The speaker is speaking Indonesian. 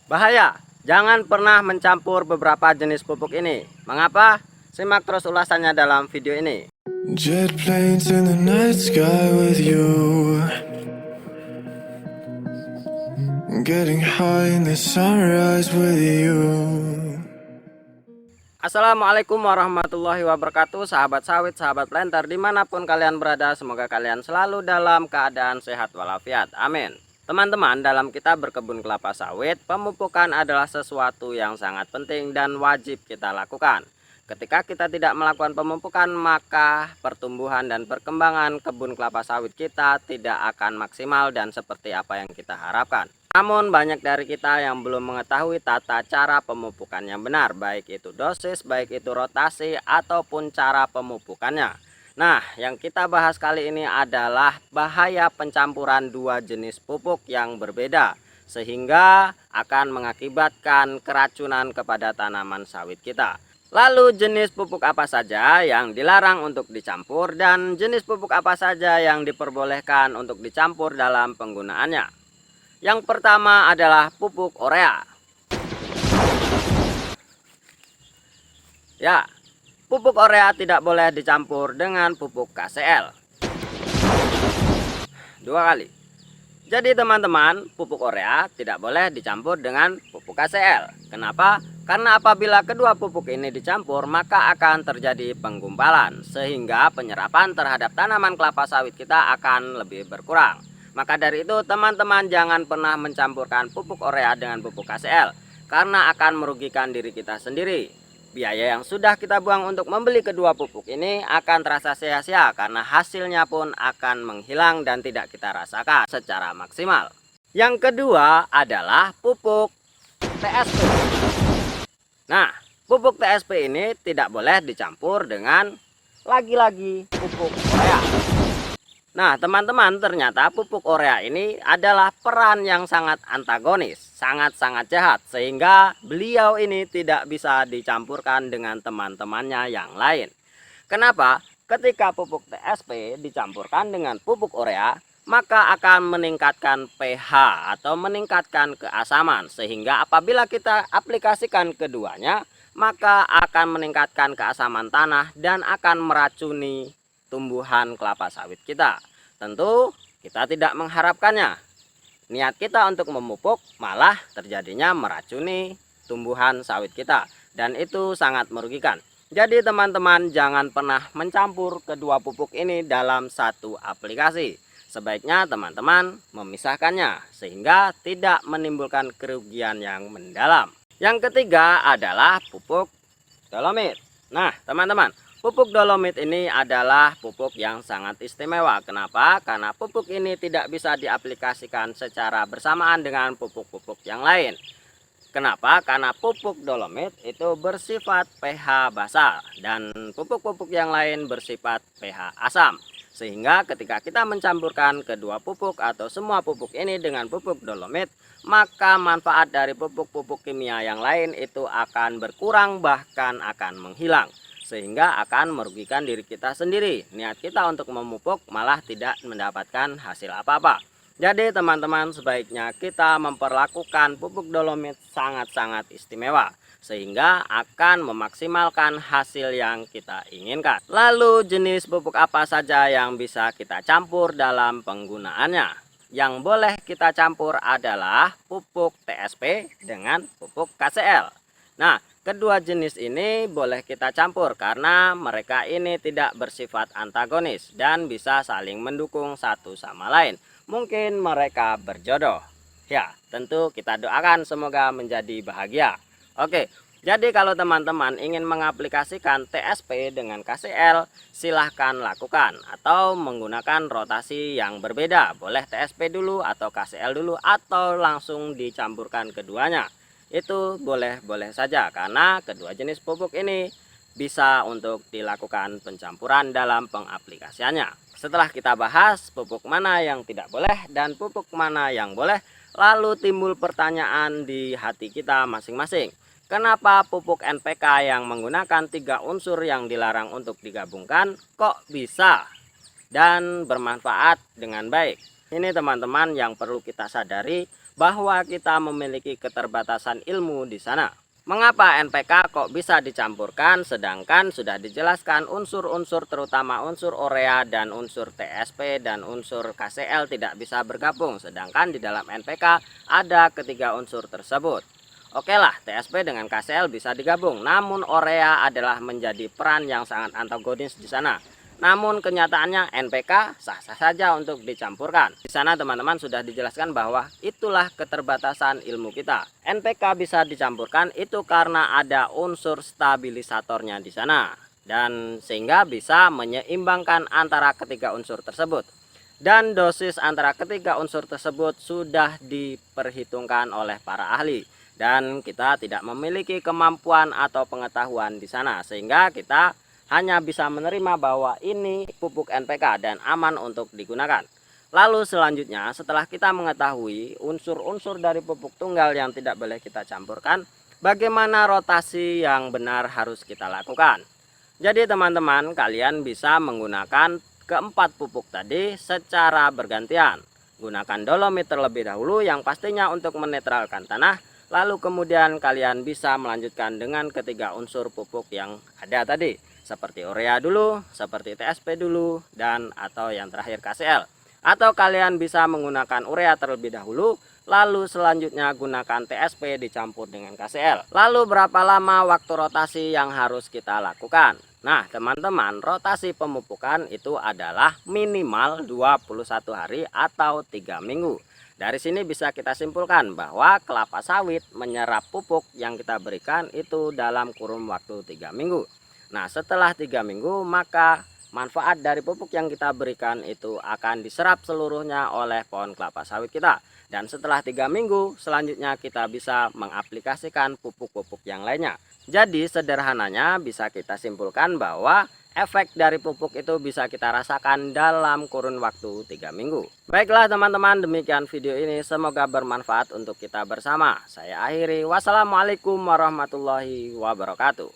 Bahaya, jangan pernah mencampur beberapa jenis pupuk ini. Mengapa? Simak terus ulasannya dalam video ini. Jet planes in the night sky with you, getting high in the sunrise with you. Assalamualaikum warahmatullahi wabarakatuh, sahabat sawit, sahabat planter, dimanapun kalian berada, semoga kalian selalu dalam keadaan sehat walafiat, amin. Teman-teman, dalam kita berkebun kelapa sawit, pemupukan adalah sesuatu yang sangat penting dan wajib kita lakukan. Ketika kita tidak melakukan pemupukan, maka pertumbuhan dan perkembangan kebun kelapa sawit kita tidak akan maksimal dan seperti apa yang kita harapkan. Namun banyak dari kita yang belum mengetahui tata cara pemupukan yang benar, baik itu dosis, baik itu rotasi, ataupun cara pemupukannya. Nah, yang kita bahas kali ini adalah bahaya pencampuran dua jenis pupuk yang berbeda, sehingga akan mengakibatkan keracunan kepada tanaman sawit kita. Lalu jenis pupuk apa saja yang dilarang untuk dicampur dan jenis pupuk apa saja yang diperbolehkan untuk dicampur dalam penggunaannya. Yang pertama adalah pupuk urea. Ya, pupuk urea tidak boleh dicampur dengan pupuk KCL. Dua kali. Jadi teman-teman, pupuk urea tidak boleh dicampur dengan pupuk KCL. Kenapa? Karena apabila kedua pupuk ini dicampur, maka akan terjadi penggumpalan, sehingga penyerapan terhadap tanaman kelapa sawit kita akan lebih berkurang. Maka dari itu teman-teman jangan pernah mencampurkan pupuk urea dengan pupuk KCL, karena akan merugikan diri kita sendiri. Biaya yang sudah kita buang untuk membeli kedua pupuk ini akan terasa sia-sia karena hasilnya pun akan menghilang dan tidak kita rasakan secara maksimal. Yang kedua adalah pupuk TSP. Nah, pupuk TSP ini tidak boleh dicampur dengan lagi-lagi pupuk urea. Nah, teman-teman, ternyata pupuk urea ini adalah peran yang sangat antagonis, sangat-sangat jahat, sehingga beliau ini tidak bisa dicampurkan dengan teman-temannya yang lain. Kenapa? Ketika pupuk TSP dicampurkan dengan pupuk urea, maka akan meningkatkan pH atau meningkatkan keasaman, sehingga apabila kita aplikasikan keduanya, maka akan meningkatkan keasaman tanah dan akan meracuni tumbuhan kelapa sawit kita. Tentu kita tidak mengharapkannya. Niat kita untuk memupuk malah terjadinya meracuni tumbuhan sawit kita, dan itu sangat merugikan. Jadi teman-teman jangan pernah mencampur kedua pupuk ini dalam satu aplikasi. Sebaiknya teman-teman memisahkannya sehingga tidak menimbulkan kerugian yang mendalam. Yang ketiga adalah pupuk dolomit. Nah teman-teman, pupuk dolomit ini adalah pupuk yang sangat istimewa. Kenapa? Karena pupuk ini tidak bisa diaplikasikan secara bersamaan dengan pupuk-pupuk yang lain. Kenapa? Karena pupuk dolomit itu bersifat pH basa dan pupuk-pupuk yang lain bersifat pH asam. Sehingga ketika kita mencampurkan kedua pupuk atau semua pupuk ini dengan pupuk dolomit, maka manfaat dari pupuk-pupuk kimia yang lain itu akan berkurang, bahkan akan menghilang. Sehingga akan merugikan diri kita sendiri. Niat kita untuk memupuk malah tidak mendapatkan hasil apa-apa. Jadi teman-teman sebaiknya kita memperlakukan pupuk dolomit sangat-sangat istimewa, sehingga akan memaksimalkan hasil yang kita inginkan. Lalu jenis pupuk apa saja yang bisa kita campur dalam penggunaannya? Yang boleh kita campur adalah pupuk TSP dengan pupuk KCL. Nah, kedua jenis ini boleh kita campur karena mereka ini tidak bersifat antagonis dan bisa saling mendukung satu sama lain. Mungkin mereka berjodoh. Ya, tentu kita doakan semoga menjadi bahagia. Oke, jadi kalau teman-teman ingin mengaplikasikan TSP dengan KCL, silahkan lakukan atau menggunakan rotasi yang berbeda. Boleh TSP dulu atau KCL dulu atau langsung dicampurkan keduanya. Itu boleh-boleh saja karena kedua jenis pupuk ini bisa untuk dilakukan pencampuran dalam pengaplikasiannya. Setelah kita bahas pupuk mana yang tidak boleh dan pupuk mana yang boleh, lalu timbul pertanyaan di hati kita masing-masing. Kenapa pupuk NPK yang menggunakan 3 unsur yang dilarang untuk digabungkan kok bisa dan bermanfaat dengan baik? Ini teman-teman yang perlu kita sadari, bahwa kita memiliki keterbatasan ilmu di sana. Mengapa NPK kok bisa dicampurkan sedangkan sudah dijelaskan unsur-unsur terutama unsur urea dan unsur TSP dan unsur KCl tidak bisa bergabung, sedangkan di dalam NPK ada ketiga unsur tersebut. Oke lah, TSP dengan KCl bisa digabung, namun urea adalah menjadi peran yang sangat antagonis di sana. Namun kenyataannya NPK sah-sah saja untuk dicampurkan. Di sana teman-teman sudah dijelaskan bahwa itulah keterbatasan ilmu kita. NPK bisa dicampurkan itu karena ada unsur stabilisatornya di sana. Dan sehingga bisa menyeimbangkan antara ketiga unsur tersebut. Dan dosis antara ketiga unsur tersebut sudah diperhitungkan oleh para ahli. Dan kita tidak memiliki kemampuan atau pengetahuan di sana. Sehingga kita hanya bisa menerima bahwa ini pupuk NPK dan aman untuk digunakan. Lalu selanjutnya setelah kita mengetahui unsur-unsur dari pupuk tunggal yang tidak boleh kita campurkan, bagaimana rotasi yang benar harus kita lakukan. Jadi teman-teman, kalian bisa menggunakan keempat pupuk tadi secara bergantian. Gunakan dolomit terlebih dahulu yang pastinya untuk menetralkan tanah. Lalu kemudian kalian bisa melanjutkan dengan ketiga unsur pupuk yang ada tadi. Seperti urea dulu, seperti TSP dulu, dan atau yang terakhir KCl. Atau kalian bisa menggunakan urea terlebih dahulu, lalu selanjutnya gunakan TSP dicampur dengan KCl. Lalu berapa lama waktu rotasi yang harus kita lakukan? Nah teman-teman, rotasi pemupukan itu adalah minimal 21 hari atau 3 minggu. Dari sini bisa kita simpulkan bahwa kelapa sawit menyerap pupuk yang kita berikan itu dalam kurun waktu 3 minggu. Nah setelah 3 minggu maka manfaat dari pupuk yang kita berikan itu akan diserap seluruhnya oleh pohon kelapa sawit kita. Dan setelah 3 minggu selanjutnya kita bisa mengaplikasikan pupuk-pupuk yang lainnya. Jadi sederhananya bisa kita simpulkan bahwa efek dari pupuk itu bisa kita rasakan dalam kurun waktu 3 minggu. Baiklah teman-teman, demikian video ini, semoga bermanfaat untuk kita bersama. Saya akhiri, wassalamualaikum warahmatullahi wabarakatuh.